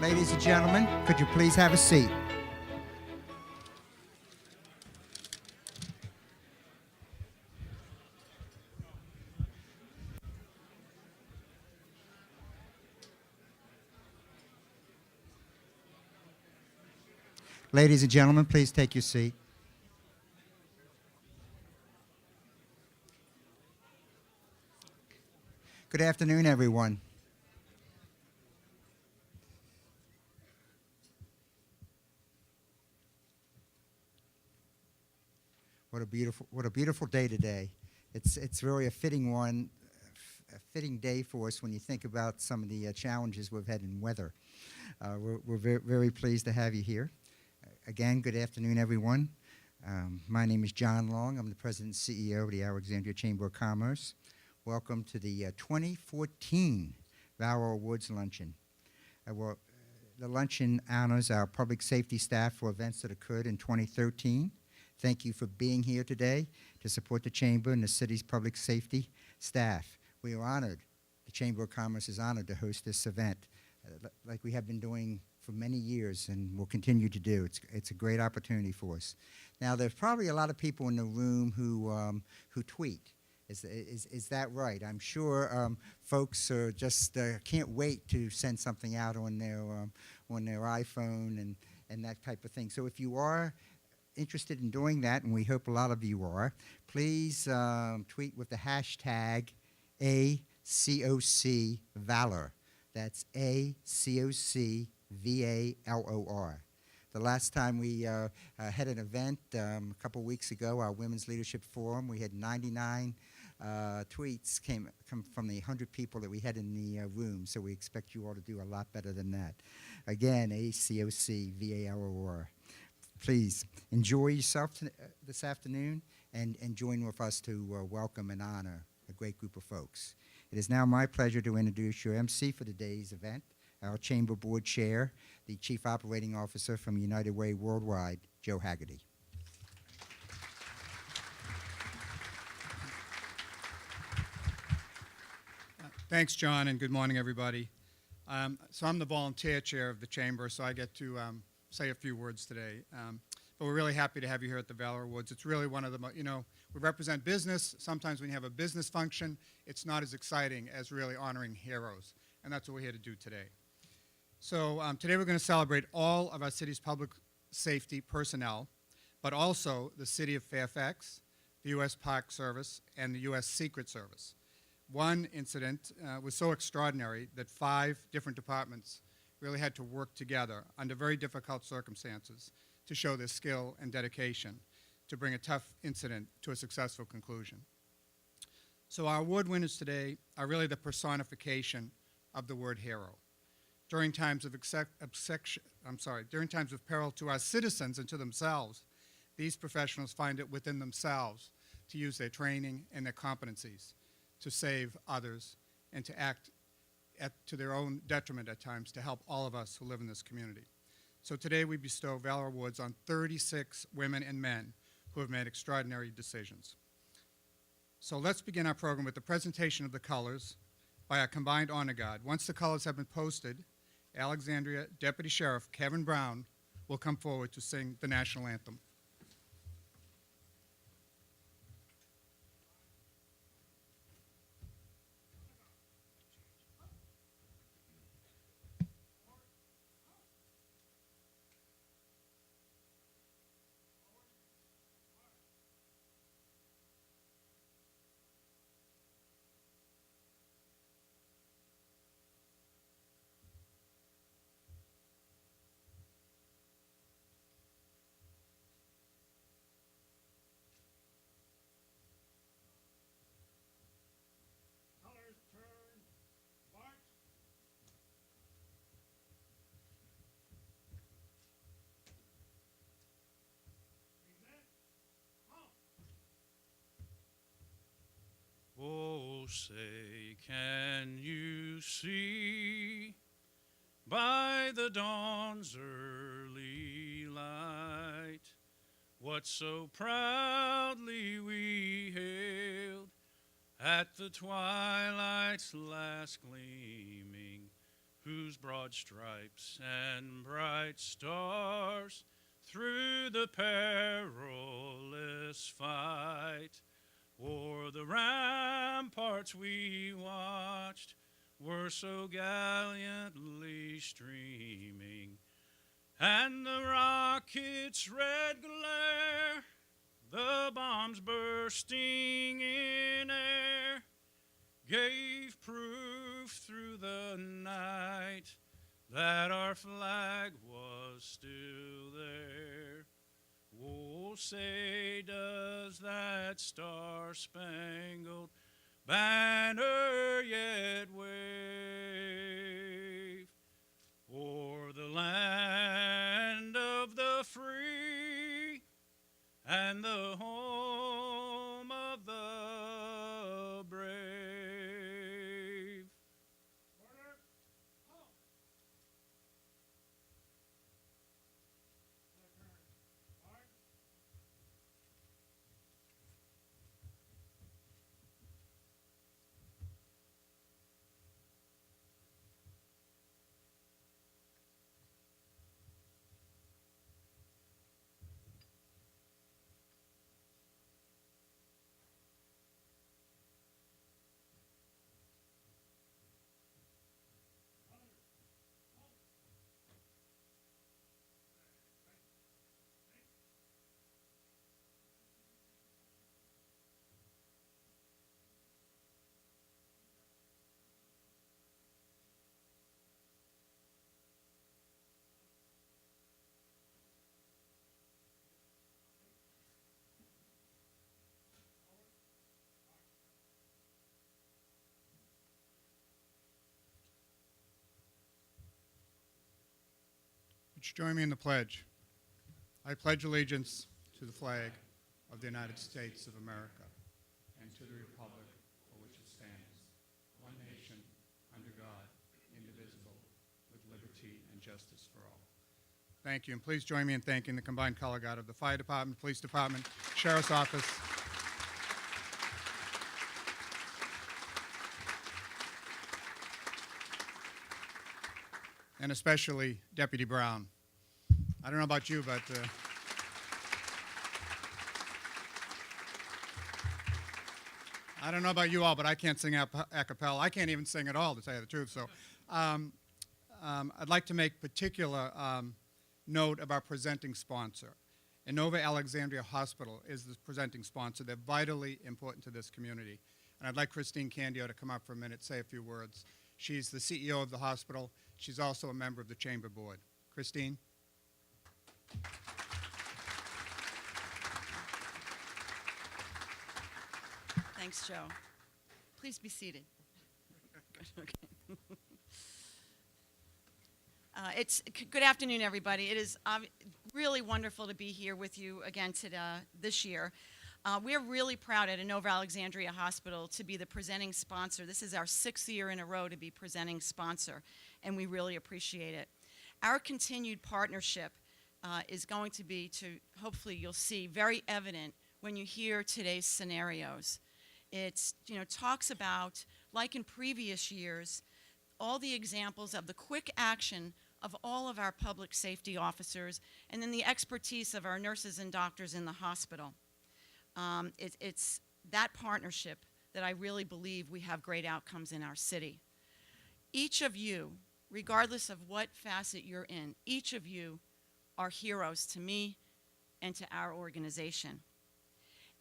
Ladies and gentlemen, could you please have a seat? Ladies and gentlemen, please take your seat. Good afternoon, everyone. What a beautiful day today. It's really a fitting one, a fitting day for us when you think about some of the challenges we've had in weather. We're very pleased to have you here. Again, good afternoon, everyone. My name is John Long. I'm the President and CEO of the Alexandria Chamber of Commerce. Welcome to the 2014 Valor Awards luncheon. The luncheon honors our public safety staff for events that occurred in 2013. Thank you for being here today to support the Chamber and the city's public safety staff. We are honored, the Chamber of Commerce is honored to host this event like we have been doing for many years and will continue to do. It's a great opportunity for us. Now, there's probably a lot of people in the room who tweet. Is that right? I'm sure folks are just can't wait to send something out on their iPhone and that type of thing. So if you are interested in doing that, and we hope a lot of you are, please tweet with the hashtag ACOCValor. That's ACOCValor. The last time we had an event a couple weeks ago, our Women's Leadership Forum, we had 99 tweets come from the 100 people that we had in the room, so we expect you all to do a lot better than that. Again, ACOCValor. Please enjoy yourself this afternoon and join with us to welcome and honor a great group of folks. It is now my pleasure to introduce your MC for today's event, our Chamber Board Chair, the Chief Operating Officer from United Way Worldwide, Joe Haggerty. Thanks, John, and good morning, everybody. So I'm the volunteer chair of the Chamber, so I get to say a few words today. But we're really happy to have you here at the Valor Awards. It's really one of the, we represent business. Sometimes when you have a business function, it's not as exciting as really honoring heroes. And that's what we're here to do today. So today we're going to celebrate all of our city's public safety personnel, but also the City of Fairfax, the U.S. Park Service, and the U.S. Secret Service. One incident was so extraordinary that 5 different departments really had to work together under very difficult circumstances to show their skill and dedication to bring a tough incident to a successful conclusion. So our award winners today are really the personification of the word hero. During times of peril to our citizens and to themselves, these professionals find it within themselves to use their training and their competencies to save others and to act to their own detriment at times to help all of us who live in this community. So today we bestow Valor Awards on 36 women and men who have made extraordinary decisions. So let's begin our program with the presentation of the colors by our combined honor guard. Once the colors have been posted, Alexandria Deputy Sheriff Kevin Brown will come forward to sing the national anthem. Oh, say, can you see by the dawn's early light what so proudly we hailed at the twilight's last gleaming, whose broad stripes and bright stars through the perilous fight o'er the ramparts we watched were so gallantly streaming, and the rocket's red glare, the bombs bursting in air, gave proof through the night that our flag was still there. Oh, say does that star-spangled banner yet wave o'er the land of the free and the home of the brave. Would you join me in the pledge? I pledge allegiance to the flag of the United States of America and to the republic for which it stands, one nation, under God, indivisible, with liberty and justice for all. Thank you, and please join me in thanking the combined color guard of the Fire Department, Police Department, Sheriff's Office, and especially Deputy Brown. I don't know about you, but I don't know about you all, but I can't sing a cappella. I can't even sing at all, to tell you the truth. So I'd like to make particular note of our presenting sponsor. Inova Alexandria Hospital is the presenting sponsor. They're vitally important to this community. And I'd like Christine Candio to come up for a minute, say a few words. She's the CEO of the hospital. She's also a member of the Chamber Board. Christine? Thanks, Joe. Please be seated. Okay. Good afternoon, everybody. It is really wonderful to be here with you again this year. We're really proud at Inova Alexandria Hospital to be the presenting sponsor. This is our 6th year in a row to be presenting sponsor, and we really appreciate it. Our continued partnership is going to be, hopefully you'll see, very evident when you hear today's scenarios. It talks about, like in previous years, all the examples of the quick action of all of our public safety officers and then the expertise of our nurses and doctors in the hospital. It's that partnership that I really believe we have great outcomes in our city. Each of you, regardless of what facet you're in, each of you are heroes to me and to our organization.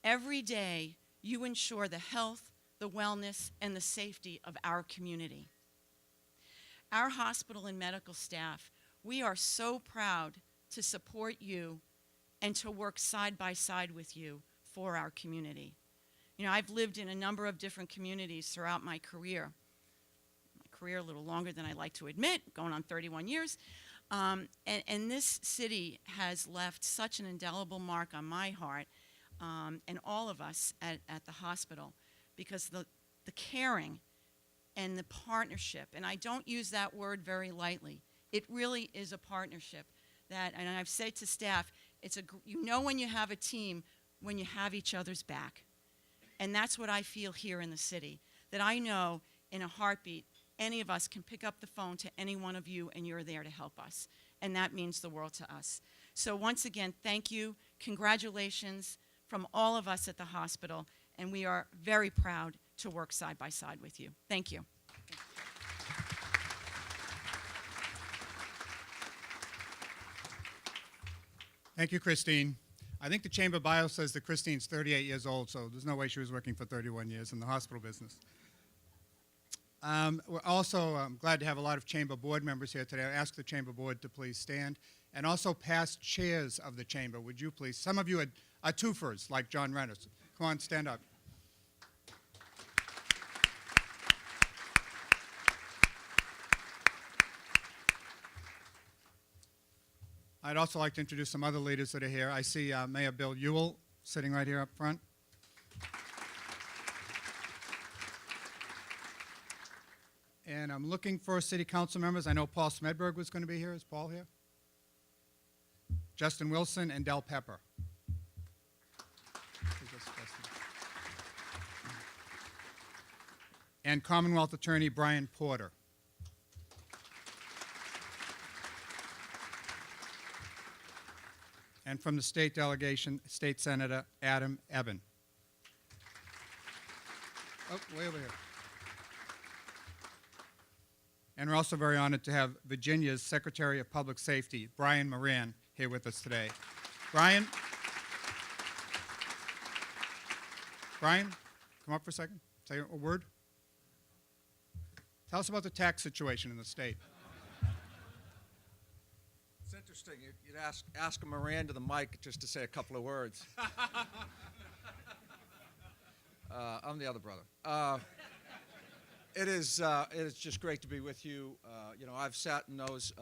Every day, you ensure the health, the wellness, and the safety of our community. Our hospital and medical staff, we are so proud to support you and to work side by side with you for our community. I've lived in a number of different communities throughout my career. My career a little longer than I like to admit, going on 31 years. And this city has left such an indelible mark on my heart and all of us at the hospital, because the caring and the partnership, and I don't use that word very lightly, it really is a partnership that, and I've said to staff, when you have a team, when you have each other's back. And that's what I feel here in the city, that I know in a heartbeat any of us can pick up the phone to any one of you and you're there to help us. And that means the world to us. So once again, thank you. Congratulations from all of us at the hospital. And we are very proud to work side by side with you. Thank you. Thank you, Christine. I think the Chamber bio says that Christine's 38 years old, so there's no way she was working for 31 years in the hospital business. We're also glad to have a lot of Chamber board members here today. I ask the Chamber board to please stand. And also past chairs of the Chamber, would you please? Some of you are twofers, like John Renner. Come on, stand up. I'd also like to introduce some other leaders that are here. I see Mayor Bill Ewell sitting right here up front. And I'm looking for city council members. I know Paul Smedberg was going to be here. Is Paul here? Justin Wilson and Del Pepper. And Commonwealth Attorney Brian Porter. And from the state delegation, State Senator Adam Eben. Oh, way over here. And we're also very honored to have Virginia's Secretary of Public Safety, Brian Moran, here with us today. Brian, come up for a second. Say a word. Tell us about the tax situation in the state. It's interesting. You'd ask a Miranda the mic just to say a couple of words. I'm the other brother. It is just great to be with you. You know, I've sat in those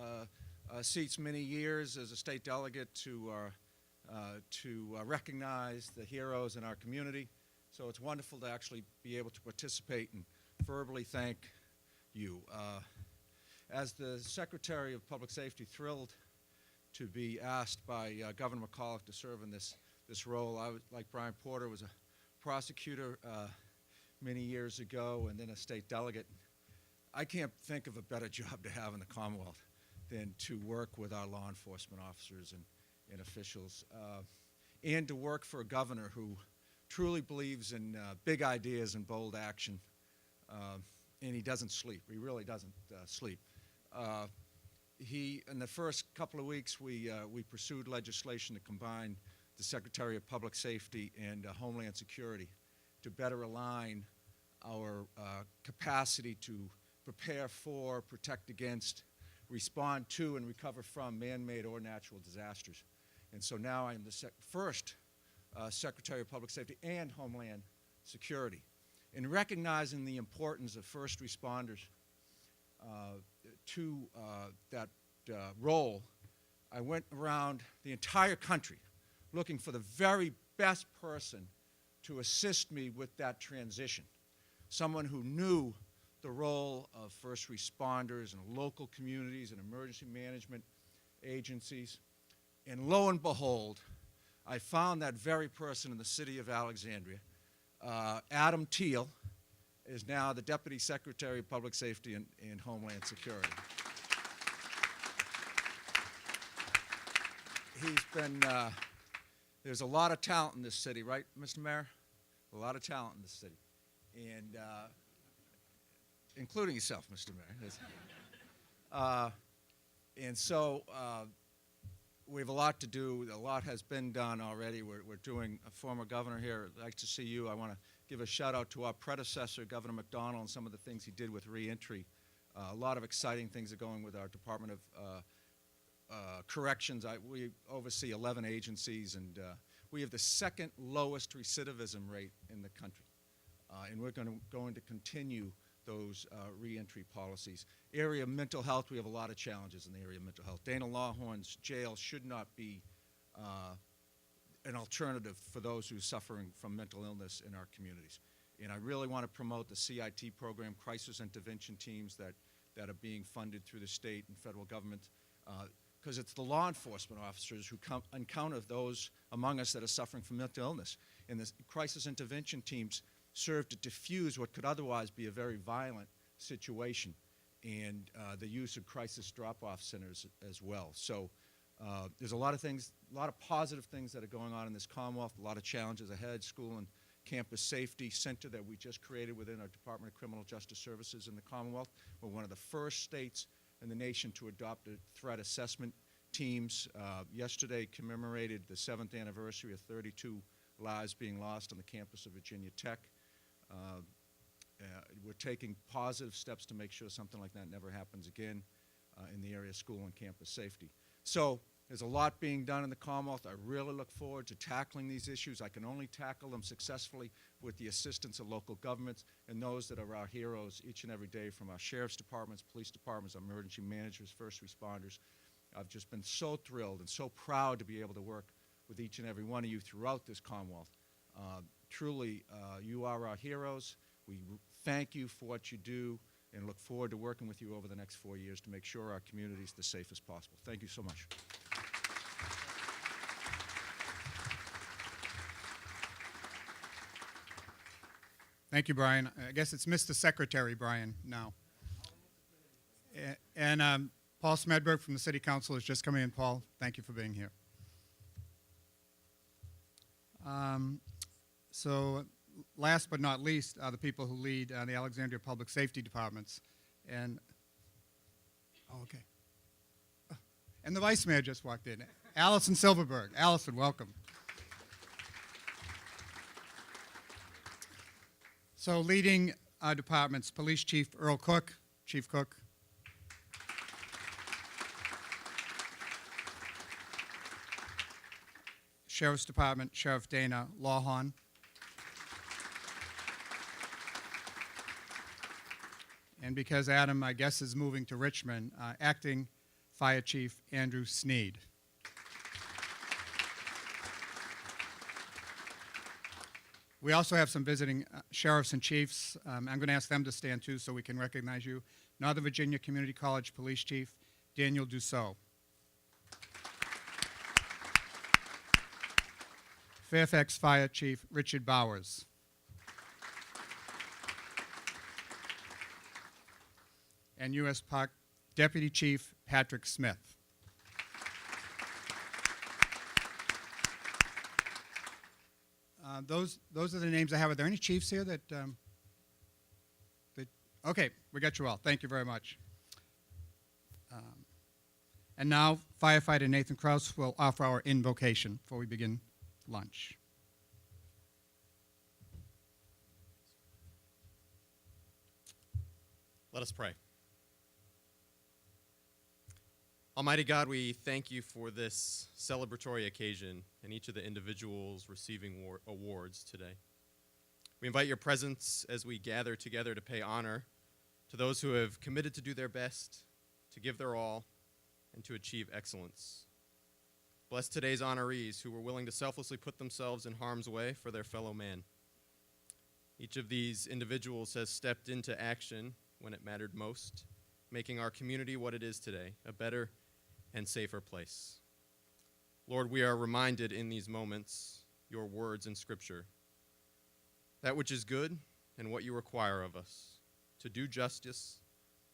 seats many years as a state delegate to recognize the heroes in our community. So it's wonderful to actually be able to participate and verbally thank you. As the Secretary of Public Safety, thrilled to be asked by Governor McAuliffe to serve in this role. I, like Brian Porter, was a prosecutor many years ago and then a state delegate. I can't think of a better job to have in the Commonwealth than to work with our law enforcement officers and officials, and to work for a governor who truly believes in big ideas and bold action, and he doesn't sleep. He really doesn't sleep. In the first couple of weeks, we pursued legislation to combine the Secretary of Public Safety and Homeland Security to better align our capacity to prepare for, protect against, respond to, and recover from man-made or natural disasters. And so now I'm the first Secretary of Public Safety and Homeland Security. In recognizing the importance of first responders to that role, I went around the entire country looking for the very best person to assist me with that transition. Someone who knew the role of first responders in local communities and emergency management agencies. And lo and behold, I found that very person in the city of Alexandria. Adam Teal is now the Deputy Secretary of Public Safety and Homeland Security. He's been, there's a lot of talent in this city, right, Mr. Mayor? A lot of talent in this city. And including yourself, Mr. Mayor. And so we have a lot to do. A lot has been done already. We're doing a former governor here. I'd like to see you. I want to give a shout out to our predecessor, Governor McDonnell, and some of the things he did with reentry. A lot of exciting things are going with our Department of Corrections. We oversee 11 agencies, and we have the second lowest recidivism rate in the country. And we're going to continue those reentry policies. Area of mental health, we have a lot of challenges in the area of mental health. Dana Lawhorn's jail should not be an alternative for those who are suffering from mental illness in our communities. And I really want to promote the CIT program, crisis intervention teams that are being funded through the state and federal government, because it's the law enforcement officers who encounter those among us that are suffering from mental illness. And the crisis intervention teams serve to diffuse what could otherwise be a very violent situation. and the use of crisis drop-off centers as well. So there's a lot of things, a lot of positive things that are going on in this Commonwealth, a lot of challenges ahead. School and Campus Safety Center that we just created within our Department of Criminal Justice Services in the Commonwealth. We're one of the first states in the nation to adopt a threat assessment teams. Yesterday commemorated the 7th anniversary of 32 lives being lost on the campus of Virginia Tech. We're taking positive steps to make sure something like that never happens again in the area of school and campus safety. So there's a lot being done in the Commonwealth. I really look forward to tackling these issues. I can only tackle them successfully with the assistance of local governments and those that are our heroes each and every day, from our sheriff's departments, police departments, our emergency managers, first responders. I've just been so thrilled and so proud to be able to work with each and every one of you throughout this Commonwealth. Truly, you are our heroes. We thank you for what you do and look forward to working with you over the next 4 years to make sure our community is the safest possible. Thank you so much. Thank you, Brian. I guess it's Mr. Secretary Brian now. And Paul Smedberg from the City Council is just coming in. Paul, thank you for being here. So last but not least are the people who lead the Alexandria Public Safety Departments. And, oh, okay. And the Vice Mayor just walked in. Allison Silverberg. Allison, welcome. So leading our departments, Police Chief Earl Cook. Chief Cook. Sheriff's Department, Sheriff Dana Lawhon. And because Adam, I guess, is moving to Richmond, Acting Fire Chief Andrew Sneed. We also have some visiting sheriffs and chiefs. I'm going to ask them to stand too so we can recognize you. Northern Virginia Community College Police Chief Daniel Dussault. Fairfax Fire Chief Richard Bowers. And U.S. Park Deputy Chief Patrick Smith. Those are the names I have. Are there any chiefs here that okay, we got you all. Thank you very much. And now, Firefighter Nathan Kraus will offer our invocation before we begin lunch. Let us pray. Almighty God, we thank you for this celebratory occasion and each of the individuals receiving awards today. We invite your presence as we gather together to pay honor to those who have committed to do their best, to give their all, and to achieve excellence. Bless today's honorees who were willing to selflessly put themselves in harm's way for their fellow man. Each of these individuals has stepped into action when it mattered most, making our community what it is today, a better and safer place. Lord, we are reminded in these moments, your words in Scripture, that which is good and what you require of us, to do justice,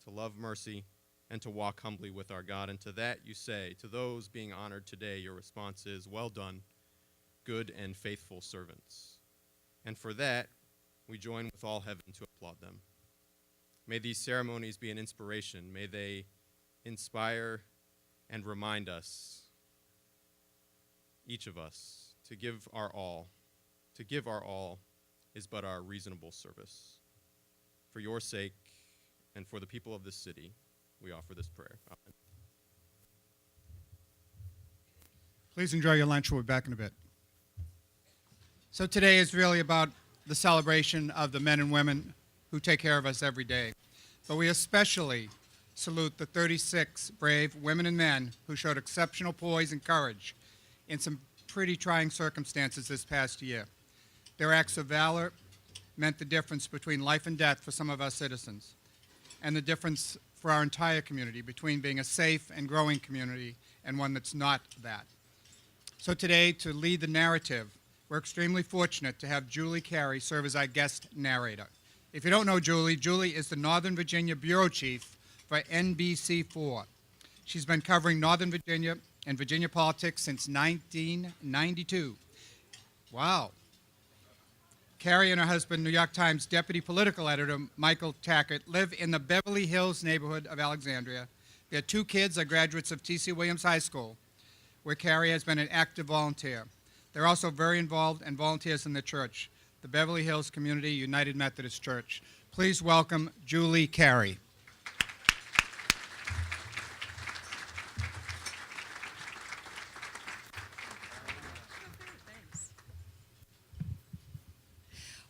to love mercy, and to walk humbly with our God. And to that you say, to those being honored today, your response is, well done, good and faithful servants. And for that, we join with all heaven to applaud them. May these ceremonies be an inspiration. May they inspire and remind us, each of us, to give our all. To give our all is but our reasonable service. For your sake and for the people of this city, we offer this prayer. Amen. Please enjoy your lunch. We'll be back in a bit. So today is really about the celebration of the men and women who take care of us every day. But we especially salute the 36 brave women and men who showed exceptional poise and courage in some pretty trying circumstances this past year. Their acts of valor meant the difference between life and death for some of our citizens, and the difference for our entire community between being a safe and growing community and one that's not that. So today, to lead the narrative, we're extremely fortunate to have Julie Carey serve as our guest narrator. If you don't know Julie, Julie is the Northern Virginia Bureau Chief for for NBC4. She's been covering Northern Virginia and Virginia politics since 1992. Wow. Carrie and her husband, New York Times Deputy Political Editor Michael Tackett, live in the Beverly Hills neighborhood of Alexandria. Their 2 kids are graduates of T.C. Williams High School, where Carrie has been an active volunteer. They're also very involved and volunteers in the church, the Beverly Hills Community United Methodist Church. Please welcome Julie Carey.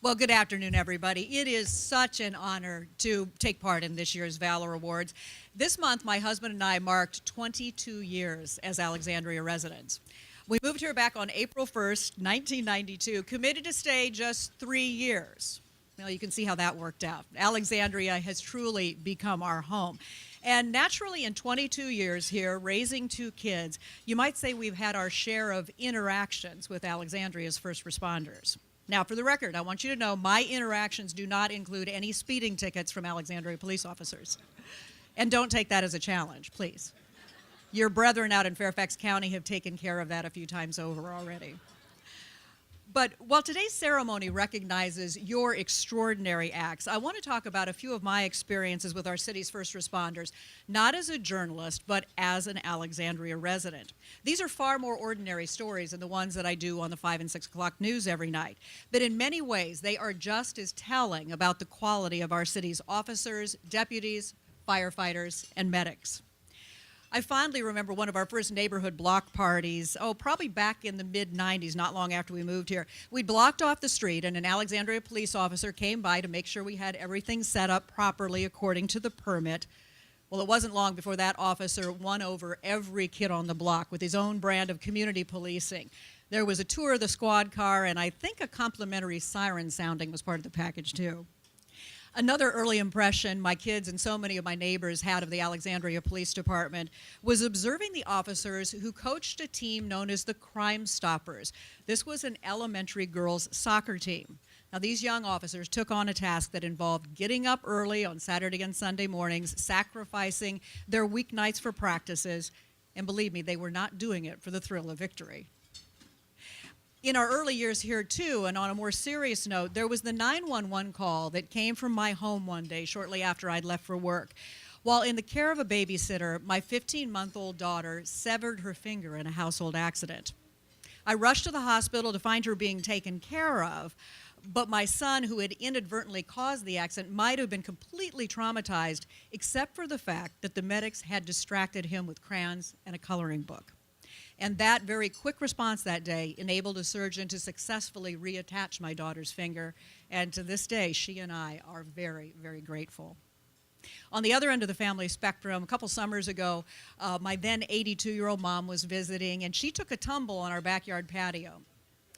Well, good afternoon, everybody. It is such an honor to take part in this year's Valor Awards. This month, my husband and I marked 22 years as Alexandria residents. We moved here back on April 1st, 1992, committed to stay just 3 years. Well, you can see how that worked out. Alexandria has truly become our home. And naturally, in 22 years here, raising 2 kids, you might say we've had our share of interactions with Alexandria's first responders. Now, for the record, I want you to know my interactions do not include any speeding tickets from Alexandria police officers. And don't take that as a challenge, please. Your brethren out in Fairfax County have taken care of that a few times over already. But while today's ceremony recognizes your extraordinary acts, I want to talk about a few of my experiences with our city's first responders, not as a journalist, but as an Alexandria resident. These are far more ordinary stories than the ones that I do on the 5 and 6 o'clock news every night. But in many ways, they are just as telling about the quality of our city's officers, deputies, firefighters, and medics. I fondly remember one of our first neighborhood block parties, probably back in the mid-'90s, not long after we moved here. We blocked off the street, and an Alexandria police officer came by to make sure we had everything set up properly according to the permit. Well, it wasn't long before that officer won over every kid on the block with his own brand of community policing. There was a tour of the squad car, and I think a complimentary siren sounding was part of the package, too. Another early impression my kids and so many of my neighbors had of the Alexandria Police Department was observing the officers who coached a team known as the Crime Stoppers. This was an elementary girls' soccer team. Now, these young officers took on a task that involved getting up early on Saturday and Sunday mornings, sacrificing their weeknights for practices, and believe me, they were not doing it for the thrill of victory. In our early years here, too, and on a more serious note, there was the 911 call that came from my home one day shortly after I'd left for work. While in the care of a babysitter, my 15-month-old daughter severed her finger in a household accident. I rushed to the hospital to find her being taken care of, but my son, who had inadvertently caused the accident, might have been completely traumatized, except for the fact that the medics had distracted him with crayons and a coloring book. And that very quick response that day enabled a surgeon to successfully reattach my daughter's finger. And to this day, she and I are very, very grateful. On the other end of the family spectrum, a couple summers ago, my then 82-year-old mom was visiting, and she took a tumble on our backyard patio.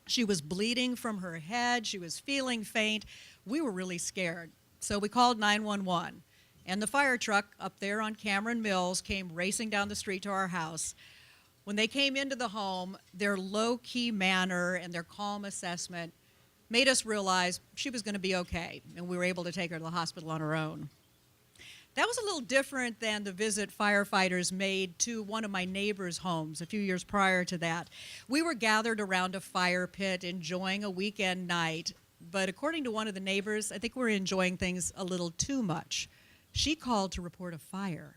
She was bleeding from her head. She was feeling faint. We were really scared. So we called 911. And the fire truck up there on Cameron Mills came racing down the street to our house. When they came into the home, their low-key manner and their calm assessment made us realize she was going to be okay, and we were able to take her to the hospital on our own. That was a little different than the visit firefighters made to one of my neighbors' homes a few years prior to that. We were gathered around a fire pit enjoying a weekend night, but according to one of the neighbors, I think we were enjoying things a little too much. She called to report a fire.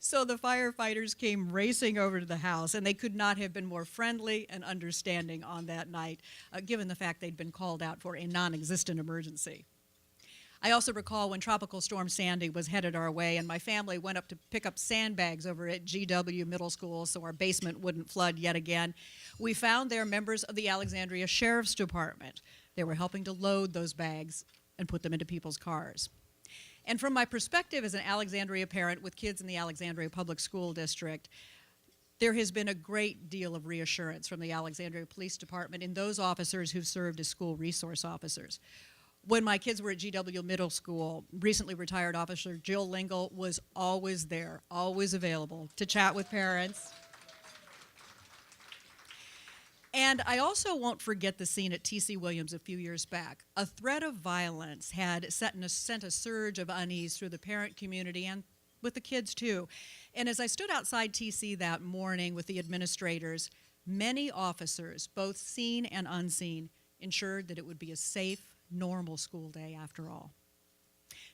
So the firefighters came racing over to the house, and they could not have been more friendly and understanding on that night, given the fact they'd been called out for a non-existent emergency. I also recall when Tropical Storm Sandy was headed our way, and my family went up to pick up sandbags over at GW Middle School so our basement wouldn't flood yet again. We found there members of the Alexandria Sheriff's Department. They were helping to load those bags and put them into people's cars. And from my perspective as an Alexandria parent with kids in the Alexandria Public School District, there has been a great deal of reassurance from the Alexandria Police Department in those officers who've served as school resource officers. When my kids were at GW Middle School, recently retired Officer Jill Lingle was always there, always available to chat with parents. And I also won't forget the scene at T.C. Williams a few years back. A threat of violence had sent a surge of unease through the parent community and with the kids too. And as I stood outside T.C. that morning with the administrators, many officers, both seen and unseen, ensured that it would be a safe, normal school day after all.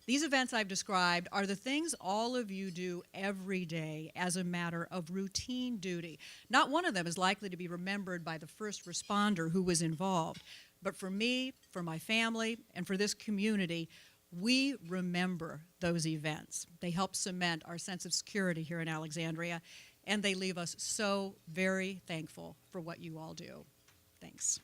These events I've described are the things all of you do every day as a matter of routine duty. Not one of them is likely to be remembered by the first responder who was involved. But for me, for my family, and for this community, we remember those events. They help cement our sense of security here in Alexandria, and they leave us so very thankful for what you all do. Thanks.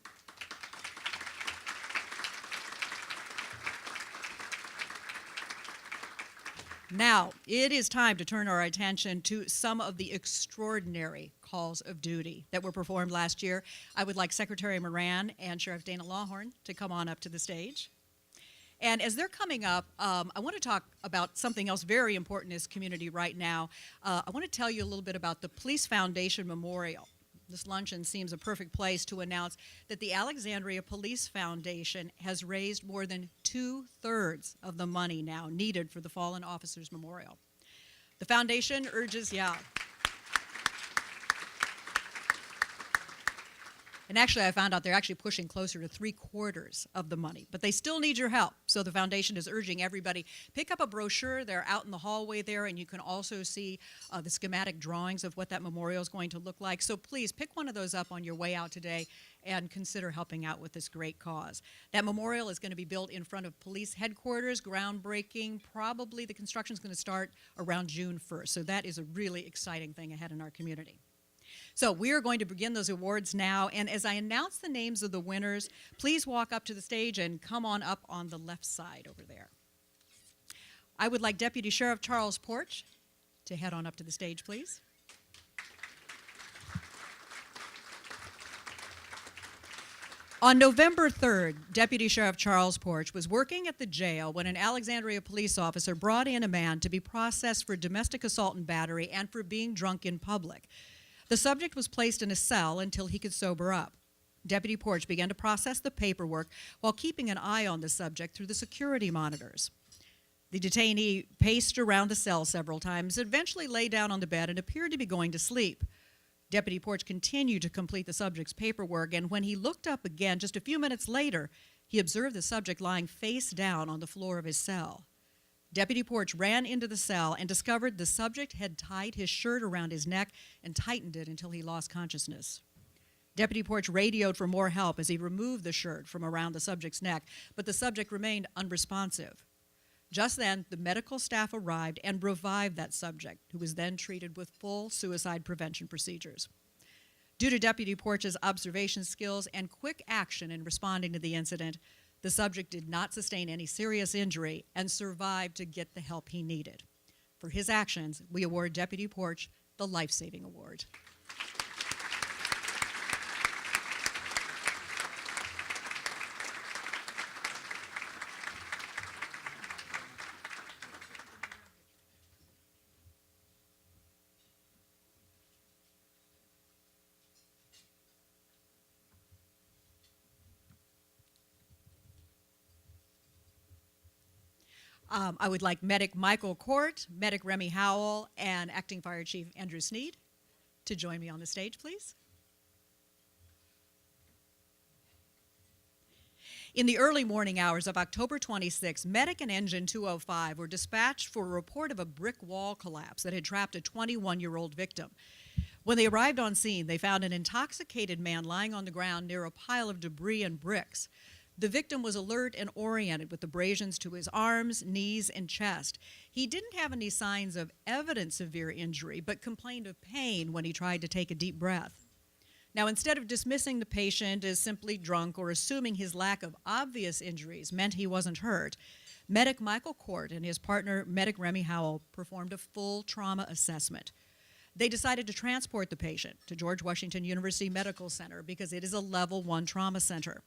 Now, it is time to turn our attention to some of the extraordinary calls of duty that were performed last year. I would like Secretary Moran and Sheriff Dana Lawhorn to come on up to the stage. And as they're coming up, I want to talk about something else very important in this community right now. I want to tell you a little bit about the Police Foundation Memorial. This luncheon seems a perfect place to announce that the Alexandria Police Foundation has raised more than 2/3 of the money now needed for the Fallen Officers Memorial. The foundation urges, and actually I found out they're actually pushing closer to 3/4 of the money, but they still need your help. So the foundation is urging everybody, pick up a brochure. They're out in the hallway there, and you can also see the schematic drawings of what that memorial is going to look like. So please pick one of those up on your way out today and consider helping out with this great cause. That memorial is going to be built in front of police headquarters, groundbreaking. Probably the construction is going to start around June 1st. So that is a really exciting thing ahead in our community. So we are going to begin those awards now, and as I announce the names of the winners, please walk up to the stage and come on up on the left side over there. I would like Deputy Sheriff Charles Porch to head on up to the stage, please. On November 3rd, Deputy Sheriff Charles Porch was working at the jail when an Alexandria police officer brought in a man to be processed for domestic assault and battery and for being drunk in public. The subject was placed in a cell until he could sober up. Deputy Porch began to process the paperwork while keeping an eye on the subject through the security monitors. The detainee paced around the cell several times, eventually lay down on the bed and appeared to be going to sleep. Deputy Porch continued to complete the subject's paperwork, and when he looked up again just a few minutes later, he observed the subject lying face down on the floor of his cell. Deputy Porch ran into the cell and discovered the subject had tied his shirt around his neck and tightened it until he lost consciousness. Deputy Porch radioed for more help as he removed the shirt from around the subject's neck, but the subject remained unresponsive. Just then, the medical staff arrived and revived that subject, who was then treated with full suicide prevention procedures. Due to Deputy Porch's observation skills and quick action in responding to the incident, the subject did not sustain any serious injury and survived to get the help he needed. For his actions, we award Deputy Porch the Life Saving Award. I would like Medic Michael Court, Medic Remy Howell, and Acting Fire Chief Andrew Sneed to join me on the stage, please. In the early morning hours of October 26, Medic and Engine 205 were dispatched for a report of a brick wall collapse that had trapped a 21-year-old victim. When they arrived on scene, they found an intoxicated man lying on the ground near a pile of debris and bricks. The victim was alert and oriented with abrasions to his arms, knees, and chest. He didn't have any signs of evident severe injury, but complained of pain when he tried to take a deep breath. Now, instead of dismissing the patient as simply drunk or assuming his lack of obvious injuries meant he wasn't hurt, Medic Michael Court and his partner, Medic Remy Howell, performed a full trauma assessment. They decided to transport the patient to George Washington University Medical Center because it is a level 1 trauma center.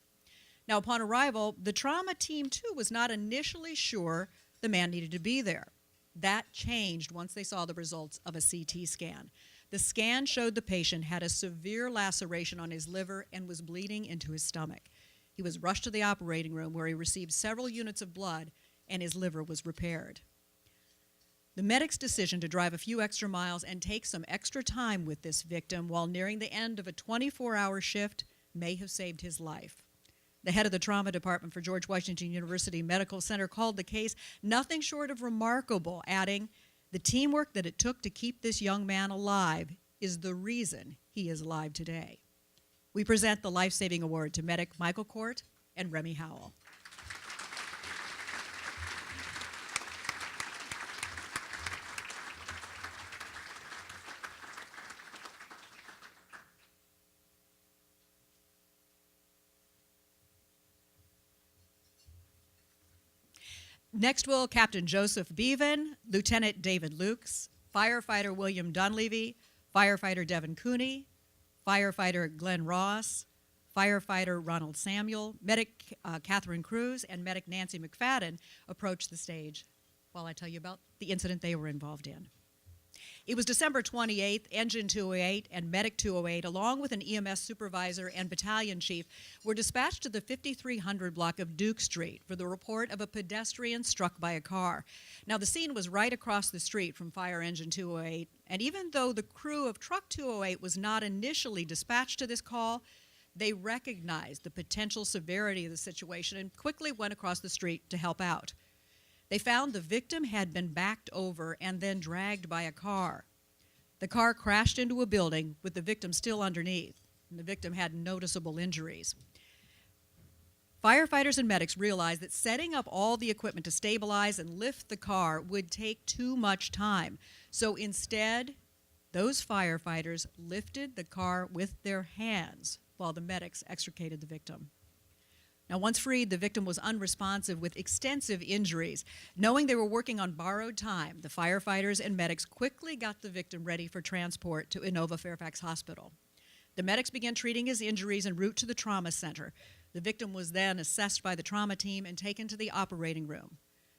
Now, upon arrival, the trauma team, too, was not initially sure the man needed to be there. That changed once they saw the results of a CT scan. The scan showed the patient had a severe laceration on his liver and was bleeding into his stomach. He was rushed to the operating room where he received several units of blood and his liver was repaired. The medic's decision to drive a few extra miles and take some extra time with this victim while nearing the end of a 24-hour shift may have saved his life. The head of the trauma department for George Washington University Medical Center called the case nothing short of remarkable, adding, "The teamwork that it took to keep this young man alive is the reason he is alive today." We present the Life-Saving Award to medic Michael Court and Remy Howell. Next will Captain Joseph Bevan, Lieutenant David Lukes, Firefighter William Dunleavy, Firefighter Devin Cooney, Firefighter Glenn Ross, Firefighter Ronald Samuel, Medic Catherine Cruz, and Medic Nancy McFadden approach the stage while I tell you about the incident they were involved in. It was December 28th, Engine 208 and Medic 208, along with an EMS supervisor and battalion chief, were dispatched to the 5300 block of Duke Street for the report of a pedestrian struck by a car. Now, the scene was right across the street from Fire Engine 208, and even though the crew of Truck 208 was not initially dispatched to this call, they recognized the potential severity of the situation and quickly went across the street to help out. They found the victim had been backed over and then dragged by a car. The car crashed into a building with the victim still underneath, and the victim had noticeable injuries. Firefighters and medics realized that setting up all the equipment to stabilize and lift the car would take too much time. So instead, those firefighters lifted the car with their hands while the medics extricated the victim. Now, once freed, the victim was unresponsive with extensive injuries. Knowing they were working on borrowed time, the firefighters and medics quickly got the victim ready for transport to Inova Fairfax Hospital. The medics began treating his injuries en route to the trauma center. The victim was then assessed by the trauma team and taken to the operating room.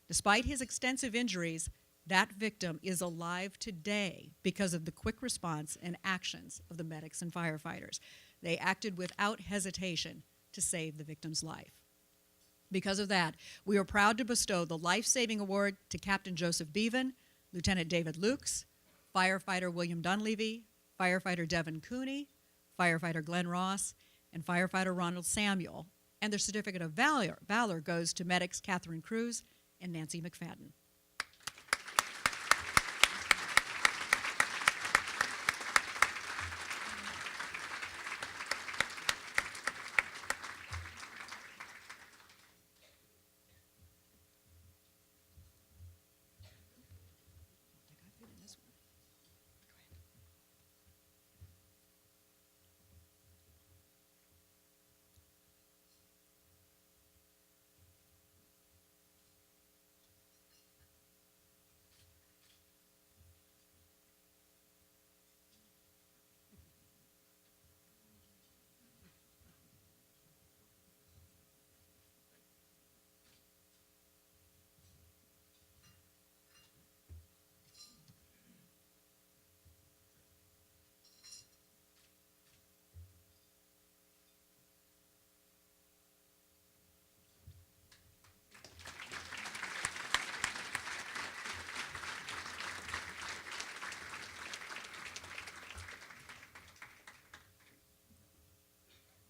Despite his extensive injuries, that victim is alive today because of the quick response and actions of the medics and firefighters. They acted without hesitation to save the victim's life. Because of that, we are proud to bestow the Life-Saving Award to Captain Joseph Bevan, Lieutenant David Lukes, Firefighter William Dunleavy, Firefighter Devin Cooney, Firefighter Glenn Ross, and Firefighter Ronald Samuel. And their Certificate of Valor goes to medics Catherine Cruz and Nancy McFadden.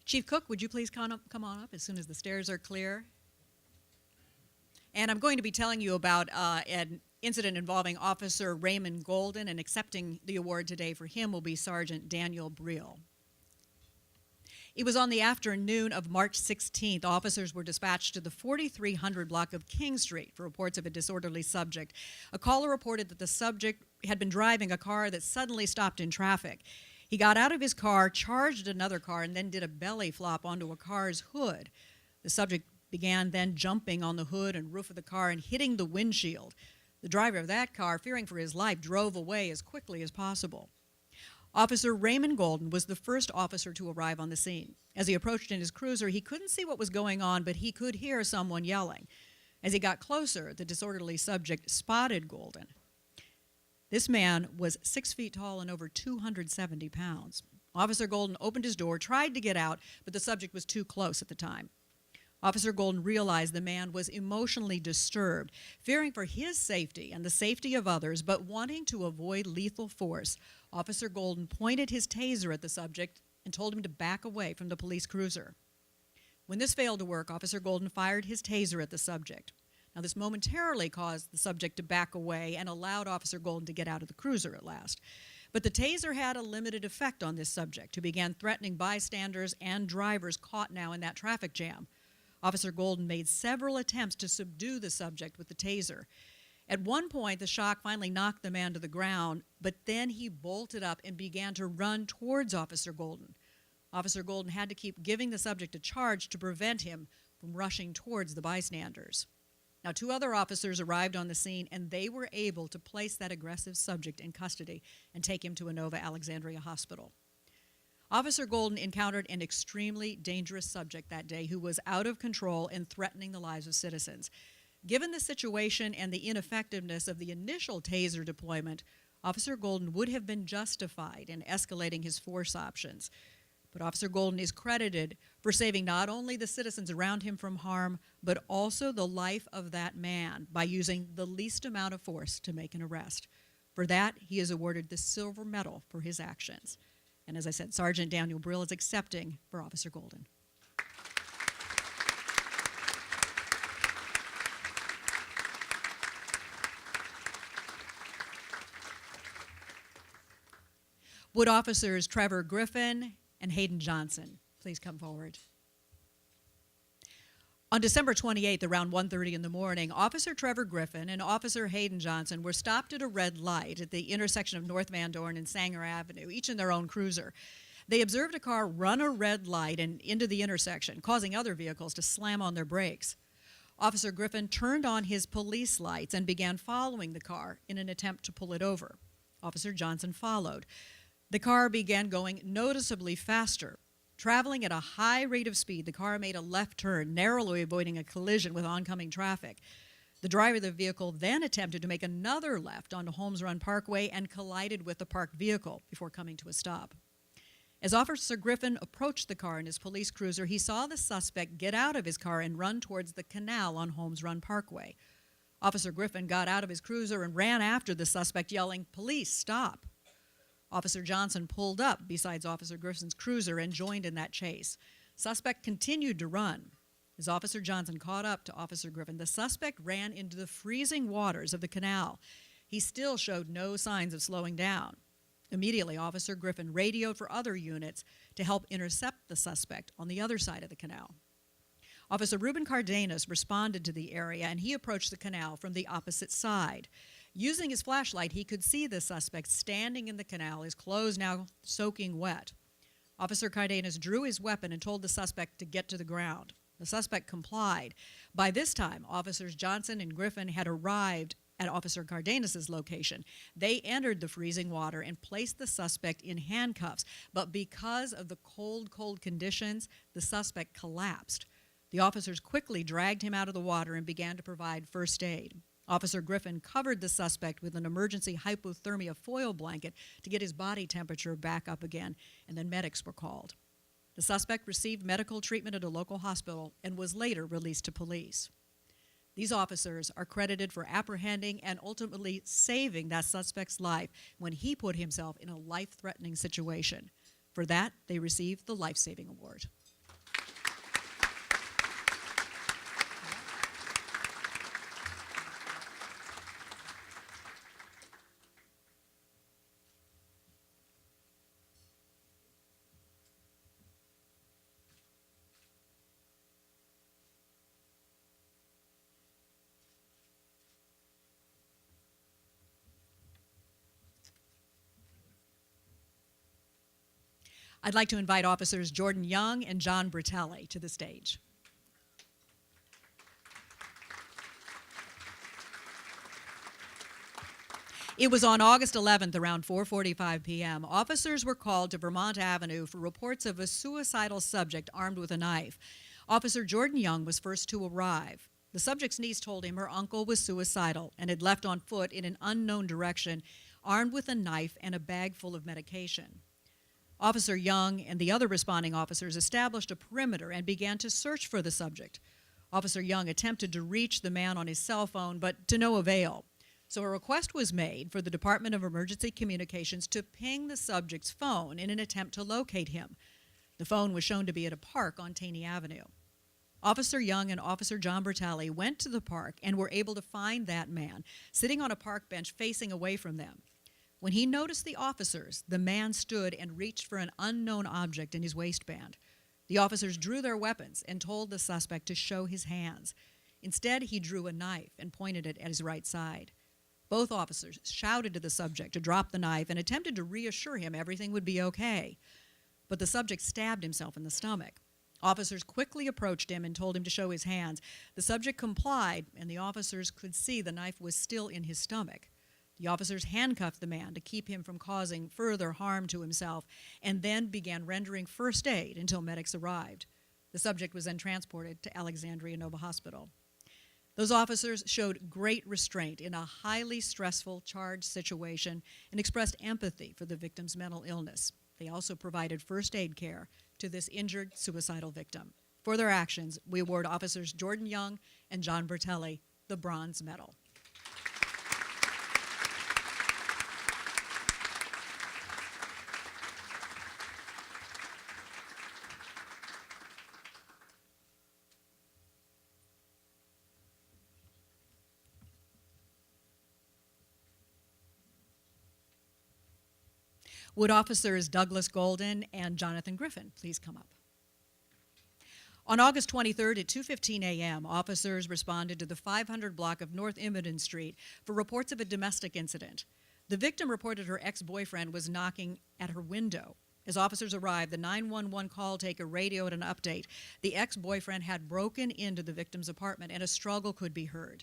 Chief Cook, would you please come on up as soon as the stairs are clear? And I'm going to be telling you about an incident involving Officer Raymond Golden, and accepting the award today for him will be Sergeant Daniel Briel. It was on the afternoon of March 16th. Officers were dispatched to the 4300 block of King Street for reports of a disorderly subject. A caller reported that the subject had been driving a car that suddenly stopped in traffic. He got out of his car, charged another car, and then did a belly flop onto a car's hood. The subject began then jumping on the hood and roof of the car and hitting the windshield. The driver of that car, fearing for his life, drove away as quickly as possible. Officer Raymond Golden was the first officer to arrive on the scene. As he approached in his cruiser, he couldn't see what was going on, but he could hear someone yelling. As he got closer, the disorderly subject spotted Golden. This man was 6 feet tall and over 270 pounds. Officer Golden opened his door, tried to get out, but the subject was too close at the time. Officer Golden realized the man was emotionally disturbed, fearing for his safety and the safety of others, but wanting to avoid lethal force. Officer Golden pointed his taser at the subject and told him to back away from the police cruiser. When this failed to work, Officer Golden fired his taser at the subject. Now, this momentarily caused the subject to back away and allowed Officer Golden to get out of the cruiser at last. But the taser had a limited effect on this subject, who began threatening bystanders and drivers caught now in that traffic jam. Officer Golden made several attempts to subdue the subject with the taser. At one point, the shock finally knocked the man to the ground, but then he bolted up and began to run towards Officer Golden. Officer Golden had to keep giving the subject a charge to prevent him from rushing towards the bystanders. Now, 2 other officers arrived on the scene, and they were able to place that aggressive subject in custody and take him to Inova Alexandria Hospital. Officer Golden encountered an extremely dangerous subject that day who was out of control and threatening the lives of citizens. Given the situation and the ineffectiveness of the initial taser deployment, Officer Golden would have been justified in escalating his force options. But Officer Golden is credited for saving not only the citizens around him from harm, but also the life of that man by using the least amount of force to make an arrest. For that, he is awarded the Silver Medal for his actions. And as I said, Sergeant Daniel Brill is accepting for Officer Golden. Would Officers Trevor Griffin and Hayden Johnson please come forward? On December 28th, around 1:30 in the morning, Officer Trevor Griffin and Officer Hayden Johnson were stopped at a red light at the intersection of North Van Dorn and Sanger Avenue, each in their own cruiser. They observed a car run a red light and into the intersection, causing other vehicles to slam on their brakes. Officer Griffin turned on his police lights and began following the car in an attempt to pull it over. Officer Johnson followed. The car began going noticeably faster. Traveling at a high rate of speed, the car made a left turn, narrowly avoiding a collision with oncoming traffic. The driver of the vehicle then attempted to make another left onto Holmes Run Parkway and collided with the parked vehicle before coming to a stop. As Officer Griffin approached the car in his police cruiser, he saw the suspect get out of his car and run towards the canal on Holmes Run Parkway. Officer Griffin got out of his cruiser and ran after the suspect, yelling, "Police, stop!" Officer Johnson pulled up beside Officer Griffin's cruiser and joined in that chase. Suspect continued to run. As Officer Johnson caught up to Officer Griffin, the suspect ran into the freezing waters of the canal. He still showed no signs of slowing down. Immediately, Officer Griffin radioed for other units to help intercept the suspect on the other side of the canal. Officer Ruben Cardenas responded to the area, and he approached the canal from the opposite side. Using his flashlight, he could see the suspect standing in the canal, his clothes now soaking wet. Officer Cardenas drew his weapon and told the suspect to get to the ground. The suspect complied. By this time, Officers Johnson and Griffin had arrived at Officer Cardenas' location. They entered the freezing water and placed the suspect in handcuffs, but because of the cold conditions, the suspect collapsed. The officers quickly dragged him out of the water and began to provide first aid. Officer Griffin covered the suspect with an emergency hypothermia foil blanket to get his body temperature back up again, and then medics were called. The suspect received medical treatment at a local hospital and was later released to police. These officers are credited for apprehending and ultimately saving that suspect's life when he put himself in a life-threatening situation. For that, they received the Life Saving Award. I'd like to invite Officers Jordan Young and John Bratelli to the stage. It was on August 11th around 4:45 p.m. Officers were called to Vermont Avenue for reports of a suicidal subject armed with a knife. Officer Jordan Young was first to arrive. The subject's niece told him her uncle was suicidal and had left on foot in an unknown direction. armed with a knife and a bag full of medication. Officer Young and the other responding officers established a perimeter and began to search for the subject. Officer Young attempted to reach the man on his cell phone, but to no avail. So a request was made for the Department of Emergency Communications to ping the subject's phone in an attempt to locate him. The phone was shown to be at a park on Taney Avenue. Officer Young and Officer John Bertelli went to the park and were able to find that man sitting on a park bench facing away from them. When he noticed the officers, the man stood and reached for an unknown object in his waistband. The officers drew their weapons and told the suspect to show his hands. Instead, he drew a knife and pointed it at his right side. Both officers shouted to the subject to drop the knife and attempted to reassure him everything would be okay. But the subject stabbed himself in the stomach. Officers quickly approached him and told him to show his hands. The subject complied, and the officers could see the knife was still in his stomach. The officers handcuffed the man to keep him from causing further harm to himself, and then began rendering first aid until medics arrived. The subject was then transported to Alexandria Nova Hospital. Those officers showed great restraint in a highly stressful, charged situation and expressed empathy for the victim's mental illness. They also provided first aid care to this injured suicidal victim. For their actions, we award Officers Jordan Young and John Bertelli the Bronze Medal. Would Officers Douglas Golden and Jonathan Griffin please come up? On August 23rd at 2:15 a.m., officers responded to the 500 block of North Imogen Street for reports of a domestic incident. The victim reported her ex-boyfriend was knocking at her window. As officers arrived, the 911 call taker radioed an update. The ex-boyfriend had broken into the victim's apartment and a struggle could be heard.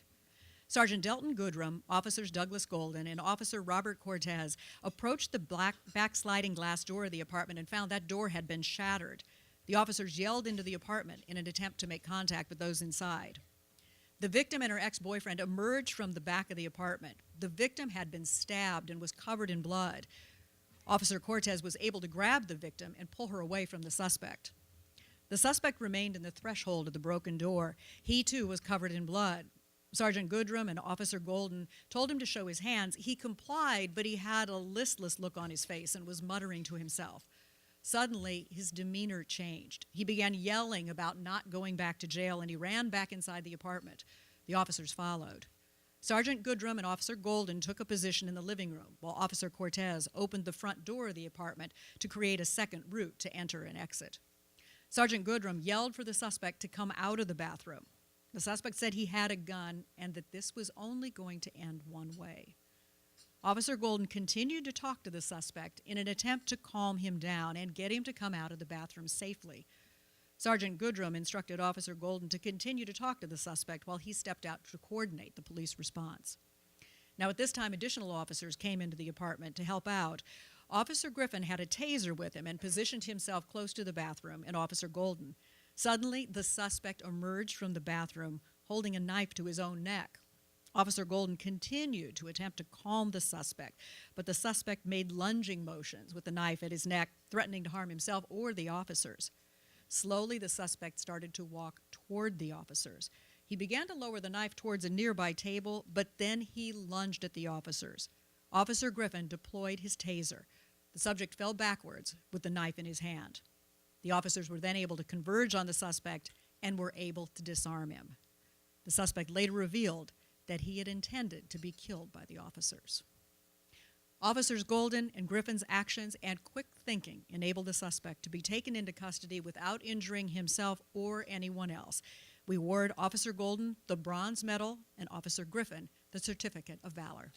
Sergeant Delton Goodrum, Officers Douglas Golden, and Officer Robert Cortez approached the backsliding glass door of the apartment and found that door had been shattered. The officers yelled into the apartment in an attempt to make contact with those inside. The victim and her ex-boyfriend emerged from the back of the apartment. The victim had been stabbed and was covered in blood. Officer Cortez was able to grab the victim and pull her away from the suspect. The suspect remained in the threshold of the broken door. He, too, was covered in blood. Sergeant Goodrum and Officer Golden told him to show his hands. He complied, but he had a listless look on his face and was muttering to himself. Suddenly, his demeanor changed. He began yelling about not going back to jail, and he ran back inside the apartment. The officers followed. Sergeant Goodrum and Officer Golden took a position in the living room, while Officer Cortez opened the front door of the apartment to create a second route to enter and exit. Sergeant Goodrum yelled for the suspect to come out of the bathroom. The suspect said he had a gun and that this was only going to end one way. Officer Golden continued to talk to the suspect in an attempt to calm him down and get him to come out of the bathroom safely. Sergeant Goodrum instructed Officer Golden to continue to talk to the suspect while he stepped out to coordinate the police response. Now, at this time, additional officers came into the apartment to help out. Officer Griffin had a taser with him and positioned himself close to the bathroom and Officer Golden. Suddenly, the suspect emerged from the bathroom holding a knife to his own neck. Officer Golden continued to attempt to calm the suspect, but the suspect made lunging motions with the knife at his neck, threatening to harm himself or the officers. Slowly, the suspect started to walk toward the officers. He began to lower the knife towards a nearby table, but then he lunged at the officers. Officer Griffin deployed his taser. The subject fell backwards with the knife in his hand. The officers were then able to converge on the suspect and were able to disarm him. The suspect later revealed that he had intended to be killed by the officers. Officers Golden and Griffin's actions and quick thinking enabled the suspect to be taken into custody without injuring himself or anyone else. We award Officer Golden the Bronze Medal and Officer Griffin the Certificate of Valor.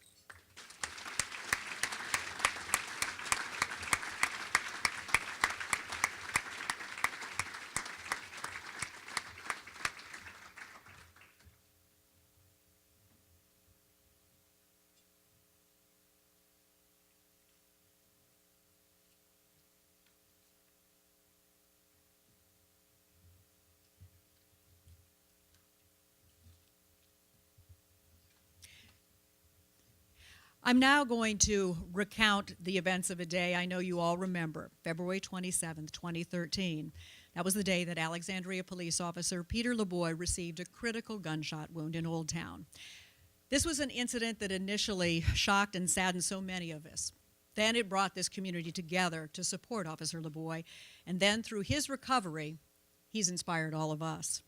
I'm now going to recount the events of a day I know you all remember, February 27th, 2013. That was the day that Alexandria police officer Peter LeBoy received a critical gunshot wound in Old Town. This was an incident that initially shocked and saddened so many of us. Then it brought this community together to support Officer LeBoy, and then through his recovery, he's inspired all of us.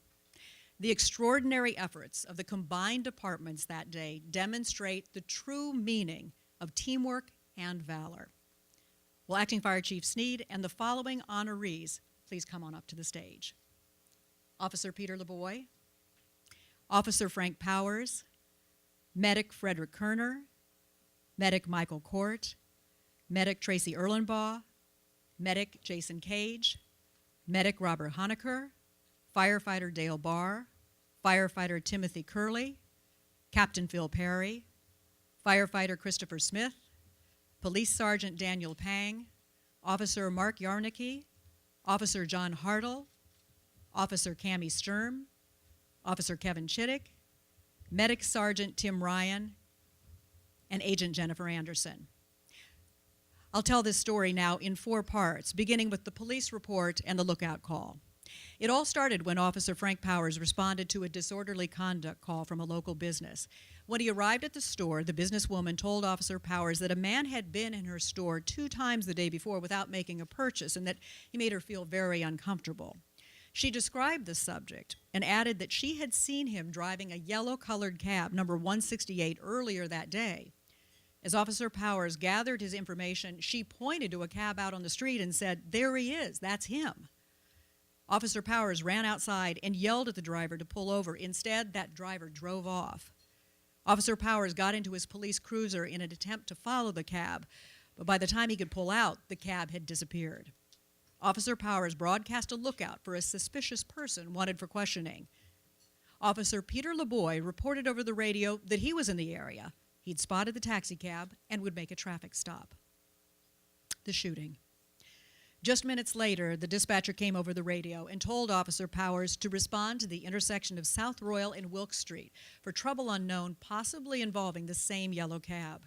The extraordinary efforts of the combined departments that day demonstrate the true meaning of teamwork and valor. Will Acting Fire Chief Sneed and the following honorees please come on up to the stage? Officer Peter LeBoy, Officer Frank Powers, Medic Frederick Kerner, Medic Michael Court, Medic Tracy Erlenbaugh, Medic Jason Cage, Medic Robert Honecker, Firefighter Dale Barr, Firefighter Timothy Curley, Captain Phil Perry, Firefighter Christopher Smith, Police Sergeant Daniel Pang, Officer Mark Yarnicki, Officer John Hartle, Officer Cammie Sturm, Officer Kevin Chittick, Medic Sergeant Tim Ryan, and Agent Jennifer Anderson. I'll tell this story now in 4 parts, beginning with the police report and the lookout call. It all started when Officer Frank Powers responded to a disorderly conduct call from a local business. When he arrived at the store, the businesswoman told Officer Powers that a man had been in her store 2 times the day before without making a purchase and that he made her feel very uncomfortable. She described the subject and added that she had seen him driving a yellow-colored cab, number 168, earlier that day. As Officer Powers gathered his information, she pointed to a cab out on the street and said, "There he is, that's him." Officer Powers ran outside and yelled at the driver to pull over. Instead, that driver drove off. Officer Powers got into his police cruiser in an attempt to follow the cab, but by the time he could pull out, the cab had disappeared. Officer Powers broadcast a lookout for a suspicious person wanted for questioning. Officer Peter LeBoy reported over the radio that he was in the area. He'd spotted the taxi cab and would make a traffic stop. The shooting. Just minutes later, the dispatcher came over the radio and told Officer Powers to respond to the intersection of South Royal and Wilkes Street for trouble unknown, possibly involving the same yellow cab.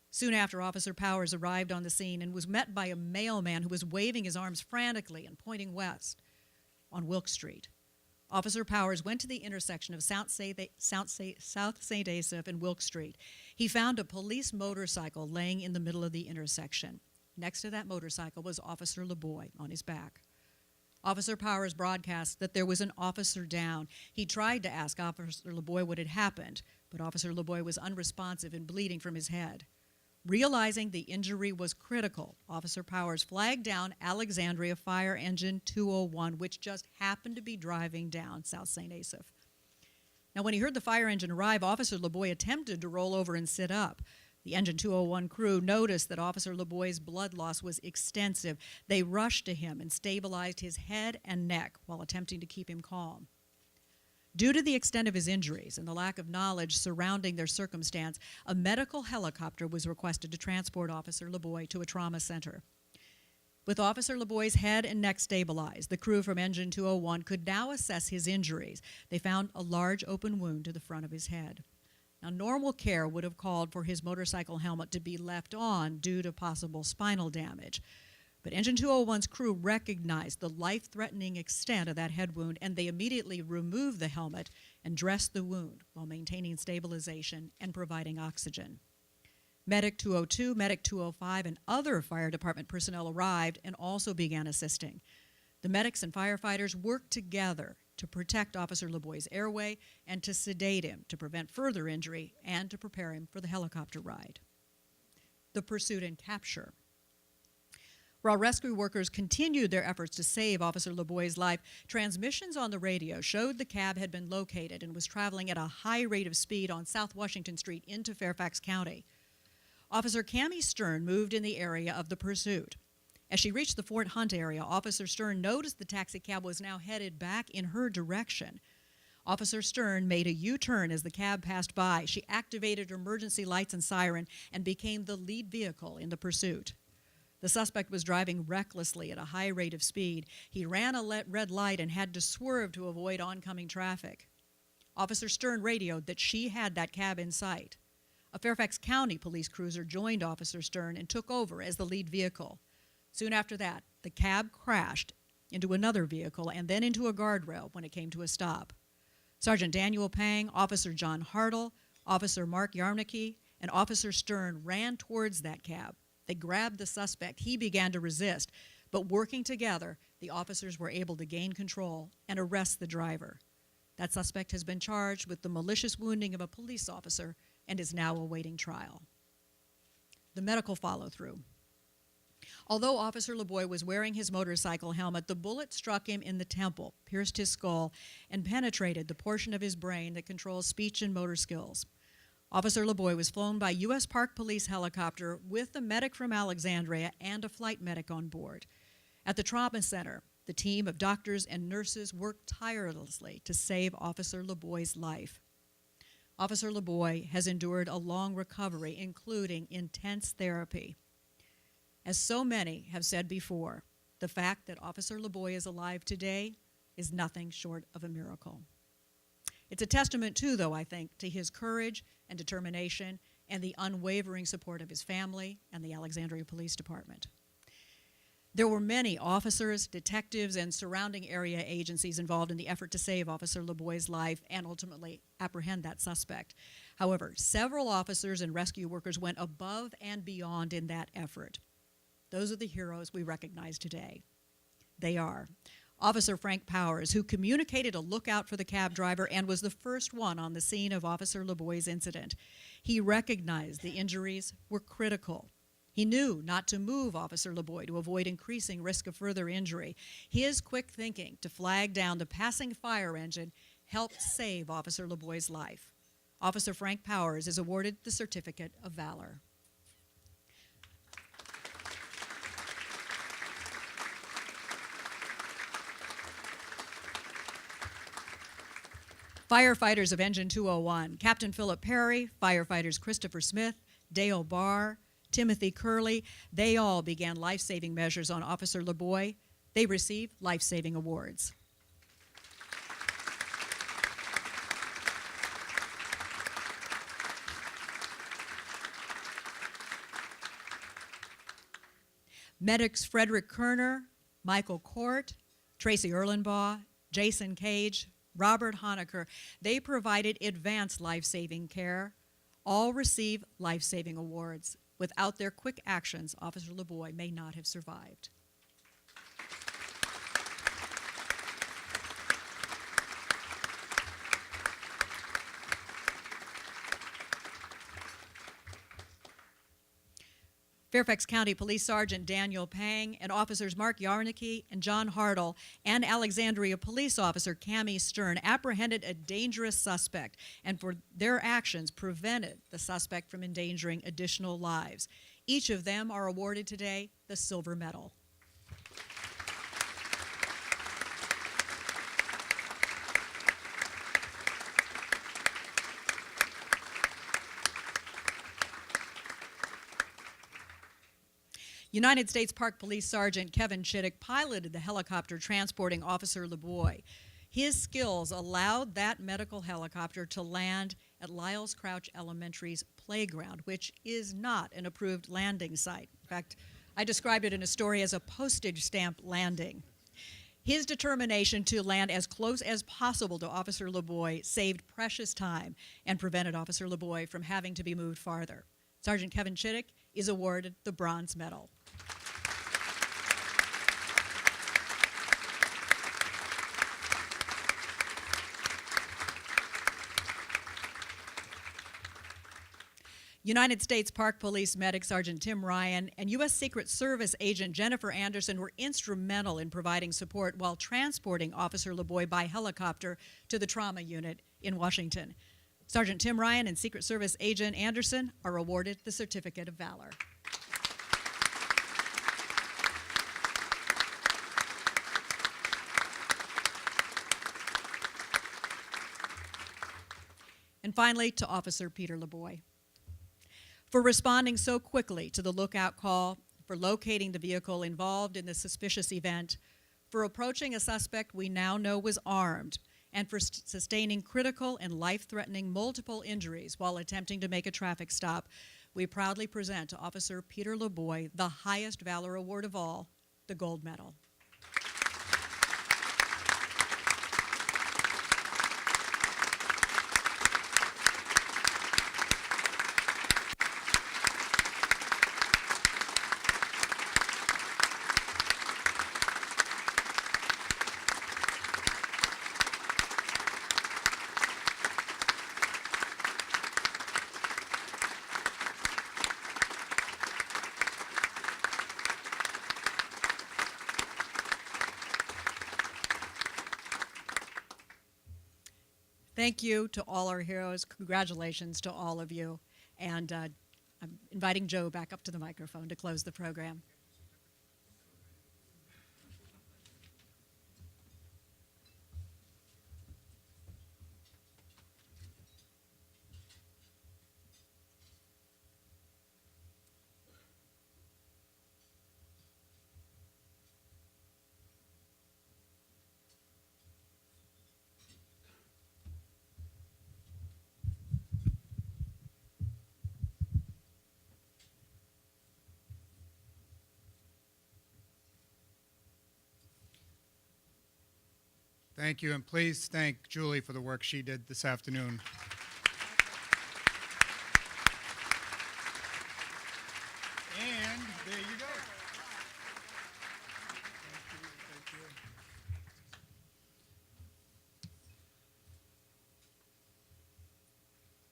Soon after, Officer Powers arrived on the scene and was met by a mailman who was waving his arms frantically and pointing west on Wilkes Street. Officer Powers went to the intersection of South St. Asaph and Wilkes Street. He found a police motorcycle laying in the middle of the intersection. Next to that motorcycle was Officer LeBoy on his back. Officer Powers broadcast that there was an officer down. He tried to ask Officer LeBoy what had happened, but Officer LeBoy was unresponsive and bleeding from his head. Realizing the injury was critical, Officer Powers flagged down Alexandria Fire Engine 201, which just happened to be driving down South St. Asaph. Now, when he heard the fire engine arrive, Officer LeBoy attempted to roll over and sit up. The Engine 201 crew noticed that Officer LeBoy's blood loss was extensive. They rushed to him and stabilized his head and neck while attempting to keep him calm. Due to the extent of his injuries and the lack of knowledge surrounding their circumstance, a medical helicopter was requested to transport Officer LeBoy to a trauma center. With Officer LeBoy's head and neck stabilized, the crew from Engine 201 could now assess his injuries. They found a large open wound to the front of his head. Now, normal care would have called for his motorcycle helmet to be left on due to possible spinal damage. But Engine 201's crew recognized the life-threatening extent of that head wound, and they immediately removed the helmet and dressed the wound while maintaining stabilization and providing oxygen. Medic 202, Medic 205, and other fire department personnel arrived and also began assisting. The medics and firefighters worked together to protect Officer LeBoy's airway and to sedate him to prevent further injury and to prepare him for the helicopter ride. The pursuit and capture. While rescue workers continued their efforts to save Officer LeBoy's life, transmissions on the radio showed the cab had been located and was traveling at a high rate of speed on South Washington Street into Fairfax County. Officer Cammie Sturm moved in the area of the pursuit. As she reached the Fort Hunt area, Officer Stern noticed the taxi cab was now headed back in her direction. Officer Stern made a U-turn as the cab passed by. She activated emergency lights and siren and became the lead vehicle in the pursuit. The suspect was driving recklessly at a high rate of speed. He ran a red light and had to swerve to avoid oncoming traffic. Officer Stern radioed that she had that cab in sight. a Fairfax County police cruiser joined Officer Stern and took over as the lead vehicle. Soon after that, the cab crashed into another vehicle and then into a guardrail when it came to a stop. Sergeant Daniel Pang, Officer John Hartle, Officer Mark Yarnicki, and Officer Stern ran towards that cab. They grabbed the suspect. He began to resist, but working together, the officers were able to gain control and arrest the driver. That suspect has been charged with the malicious wounding of a police officer and is now awaiting trial. The medical follow-through. Although Officer LeBoy was wearing his motorcycle helmet, the bullet struck him in the temple, pierced his skull, and penetrated the portion of his brain that controls speech and motor skills. Officer LeBoy was flown by U.S. Park Police helicopter with a medic from Alexandria and a flight medic on board. At the trauma center, the team of doctors and nurses worked tirelessly to save Officer LeBoy's life. Officer LeBoy has endured a long recovery, including intense therapy. As so many have said before, the fact that Officer LeBoy is alive today is nothing short of a miracle. It's a testament, too, though, I think, to his courage and determination and the unwavering support of his family and the Alexandria Police Department. There were many officers, detectives, and surrounding area agencies involved in the effort to save Officer LeBoy's life and ultimately apprehend that suspect. However, several officers and rescue workers went above and beyond in that effort. Those are the heroes we recognize today. They are Officer Frank Powers, who communicated a lookout for the cab driver and was the first one on the scene of Officer LeBoy's incident. He recognized the injuries were critical. He knew not to move Officer LeBoy to avoid increasing risk of further injury. His quick thinking to flag down the passing fire engine helped save Officer LeBoy's life. Officer Frank Powers is awarded the Certificate of Valor. Firefighters of Engine 201, Captain Philip Perry, firefighters Christopher Smith, Dale Barr, Timothy Curley, they all began life-saving measures on Officer LeBoy. They received life-saving awards. Medics Frederick Kerner, Michael Court, Tracy Erlenbaugh, Jason Cage, Robert Honecker, they provided advanced life-saving care. All receive life-saving awards. Without their quick actions, Officer LeBoy may not have survived. Fairfax County Police Sergeant Daniel Pang and officers Mark Yarnicki and John Hartle and Alexandria Police Officer Cammie Stern apprehended a dangerous suspect and for their actions prevented the suspect from endangering additional lives. Each of them are awarded today the Silver Medal. United States Park Police Sergeant Kevin Chittick piloted the helicopter transporting Officer LeBoy. His skills allowed that medical helicopter to land at Lyles Crouch Elementary's playground, which is not an approved landing site. In fact, I described it in a story as a postage stamp landing. His determination to land as close as possible to Officer LeBoy saved precious time and prevented Officer LeBoy from having to be moved farther. Sergeant Kevin Chittick is awarded the Bronze Medal. United States Park Police Medic Sergeant Tim Ryan and U.S. Secret Service Agent Jennifer Anderson were instrumental in providing support while transporting Officer LeBoy by helicopter to the trauma unit in Washington. Sergeant Tim Ryan and Secret Service Agent Anderson are awarded the Certificate of Valor. And finally, to Officer Peter LeBoy, for responding so quickly to the lookout call, for locating the vehicle involved in the suspicious event, for approaching a suspect we now know was armed, and for sustaining critical and life-threatening multiple injuries while attempting to make a traffic stop, we proudly present to Officer Peter LeBoy the highest Valor Award of all, the Gold Medal. Thank you to all our heroes. Congratulations to all of you. And I'm inviting Joe back up to the microphone to close the program. Thank you, and please thank Julie for the work she did this afternoon. And there you go. Thank you.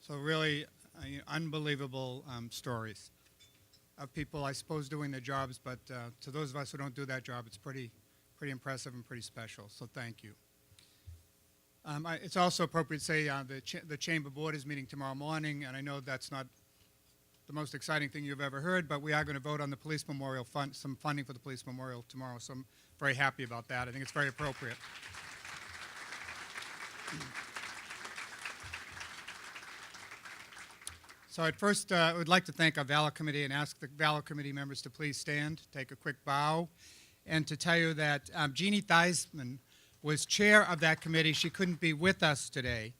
So really, unbelievable stories of people, I suppose, doing their jobs, but to those of us who don't do that job, it's pretty impressive and pretty special, so thank you. It's also appropriate to say the Chamber Board is meeting tomorrow morning, and I know that's not the most exciting thing you've ever heard, but we are going to vote on the Police Memorial Fund, some funding for the Police Memorial tomorrow, so I'm very happy about that. I think it's very appropriate. So at first, I would like to thank our Valor Committee and ask the Valor Committee members to please stand, take a quick bow, and to tell you that Jeannie Theismann was chair of that committee. She couldn't be with us today,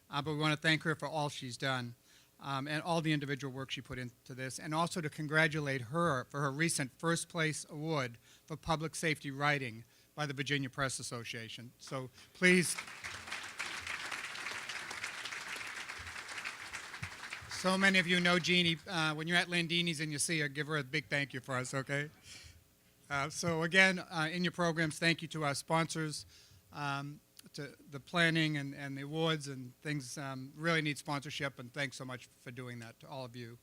but we want to thank her for all she's done and all the individual work she put into this, and also to congratulate her for her recent first place award for public safety writing by the Virginia Press Association. So please. So many of you know Jeannie. When you're at Landini's and you see her, give her a big thank you for us, okay? So again, in your programs, thank you to our sponsors, to the planning and the awards and things really need sponsorship, and thanks so much for doing that to all of you.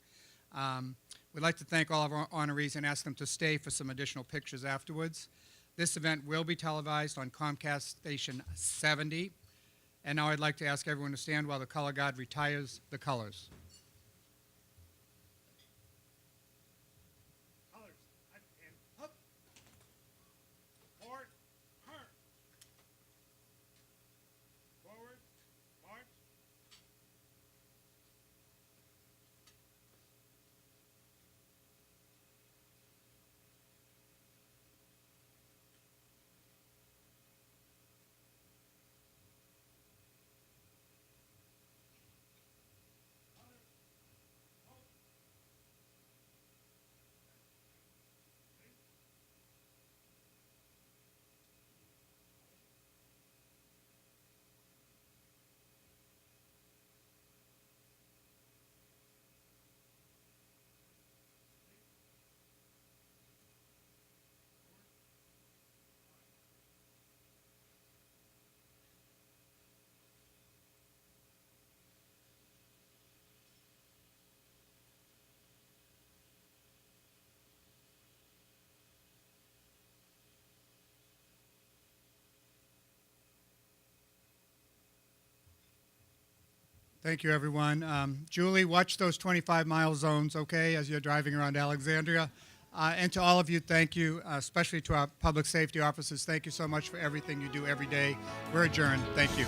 We'd like to thank all of our honorees and ask them to stay for some additional pictures afterwards. This event will be televised on Comcast Station 70. And now I'd like to ask everyone to stand while the color guard retires the colors. Thank you, everyone. Julie, watch those 25-mile zones, okay, as you're driving around Alexandria. And to all of you, thank you, especially to our public safety officers. Thank you so much for everything you do every day. We're adjourned. Thank you.